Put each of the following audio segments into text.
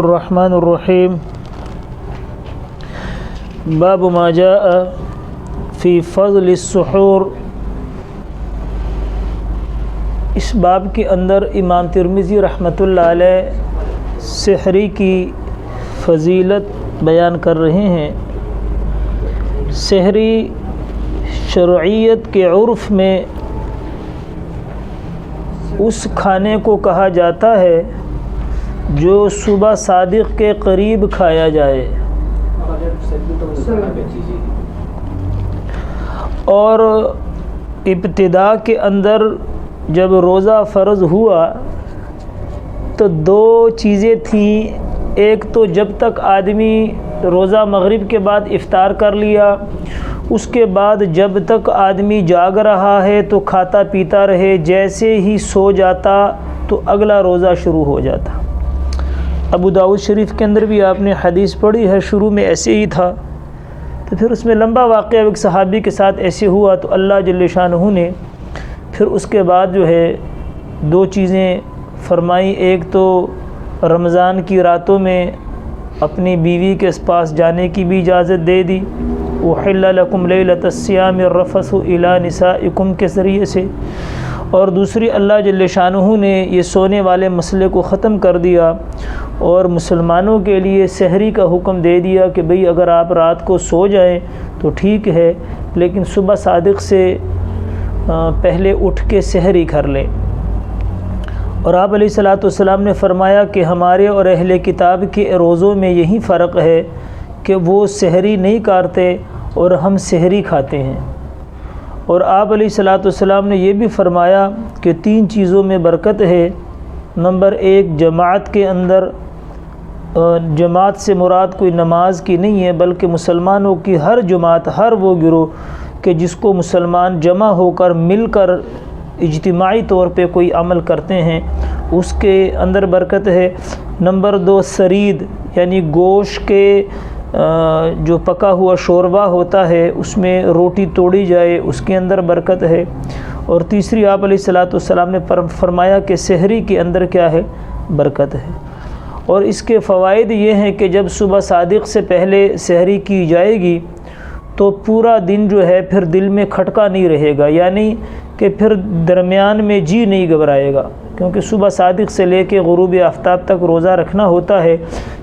الرحمن الرحیم باب ما جاء فی فضل السحور۔ اس باب کے اندر امام ترمذی رحمۃ اللہ علیہ سحری کی فضیلت بیان کر رہے ہیں۔ سحری شرعیت کے عرف میں اس کھانے کو کہا جاتا ہے جو صبح صادق کے قریب کھایا جائے، اور ابتدا کے اندر جب روزہ فرض ہوا تو دو چیزیں تھیں۔ ایک تو جب تک آدمی روزہ مغرب کے بعد افطار کر لیا، اس کے بعد جب تک آدمی جاگ رہا ہے تو کھاتا پیتا رہے، جیسے ہی سو جاتا تو اگلا روزہ شروع ہو جاتا۔ ابو داؤد شریف کے اندر بھی آپ نے حدیث پڑھی ہے، شروع میں ایسے ہی تھا، تو پھر اس میں لمبا واقعہ ایک صحابی کے ساتھ ایسے ہوا تو اللہ جل شانہ نے پھر اس کے بعد جو ہے دو چیزیں فرمائی۔ ایک تو رمضان کی راتوں میں اپنی بیوی کے پاس جانے کی بھی اجازت دے دی، وحل لکم لیلۃ الصیام الرفث الی نسائکم کے ذریعے سے، اور دوسری اللہ جل شانہ نے یہ سونے والے مسئلے کو ختم کر دیا اور مسلمانوں کے لیے سحری کا حکم دے دیا کہ بھئی اگر آپ رات کو سو جائیں تو ٹھیک ہے، لیکن صبح صادق سے پہلے اٹھ کے سحری کر لیں۔ اور آپ علیہ الصلوۃ والسلام نے فرمایا کہ ہمارے اور اہل کتاب کے روزوں میں یہی فرق ہے کہ وہ سحری نہیں کاٹتے اور ہم سحری کھاتے ہیں۔ اور آپ علیہ الصلوۃ والسلام نے یہ بھی فرمایا کہ تین چیزوں میں برکت ہے۔ نمبر ایک، جماعت کے اندر، جماعت سے مراد کوئی نماز کی نہیں ہے بلکہ مسلمانوں کی ہر جماعت، ہر وہ گروہ کہ جس کو مسلمان جمع ہو کر مل کر اجتماعی طور پہ کوئی عمل کرتے ہیں، اس کے اندر برکت ہے۔ نمبر دو، سرید یعنی گوشت کے جو پکا ہوا شوربہ ہوتا ہے اس میں روٹی توڑی جائے، اس کے اندر برکت ہے۔ اور تیسری، آپ علیہ الصلوۃ والسلام نے فرمایا کہ سحری کے اندر کیا ہے؟ برکت ہے۔ اور اس کے فوائد یہ ہیں کہ جب صبح صادق سے پہلے سحری کی جائے گی تو پورا دن جو ہے پھر دل میں کھٹکا نہیں رہے گا، یعنی کہ پھر درمیان میں جی نہیں گھبرائے گا، کیونکہ صبح صادق سے لے کے غروب آفتاب تک روزہ رکھنا ہوتا ہے۔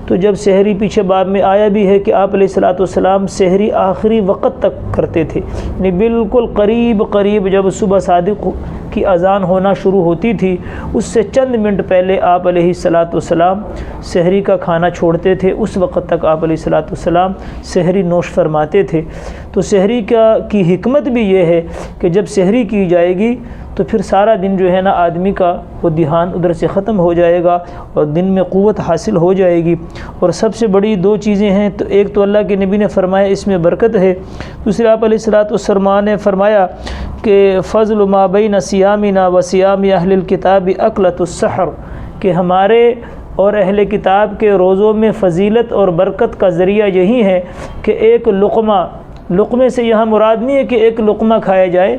تو جب سحری پیچھے باب میں آیا بھی ہے کہ آپ علیہ الصلوۃ والسلام سحری آخری وقت تک کرتے تھے، یعنی بالکل قریب جب صبح صادق کی اذان ہونا شروع ہوتی تھی اس سے چند منٹ پہلے آپ علیہ الصلوۃ والسلام سحری کا کھانا چھوڑتے تھے، اس وقت تک آپ علیہ الصلوۃ والسلام سحری نوش فرماتے تھے۔ تو سحری کی حکمت بھی یہ ہے کہ جب سحری کی جائے گی تو پھر سارا دن جو ہے نا آدمی کا وہ دھیان ادھر سے ختم ہو جائے گا اور دن میں قوت حاصل ہو جائے گی۔ اور سب سے بڑی دو چیزیں ہیں، تو ایک تو اللہ کے نبی نے فرمایا اس میں برکت ہے، دوسرے آپ علیہ الصلوۃ والسلام نے فرمایا کہ فضل ما بین صیامنا و صیام اہل الکتاب اکلۃ السحر، کہ ہمارے اور اہل کتاب کے روزوں میں فضیلت اور برکت کا ذریعہ یہی ہے کہ ایک لقمے سے یہاں مراد نہیں ہے کہ ایک لقمہ کھایا جائے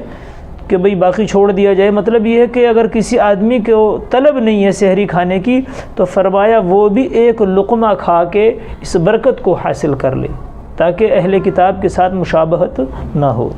کہ بھئی باقی چھوڑ دیا جائے، مطلب یہ ہے کہ اگر کسی آدمی کو طلب نہیں ہے سحری کھانے کی تو فرمایا وہ بھی ایک لقمہ کھا کے اس برکت کو حاصل کر لے تاکہ اہل کتاب کے ساتھ مشابہت نہ ہو۔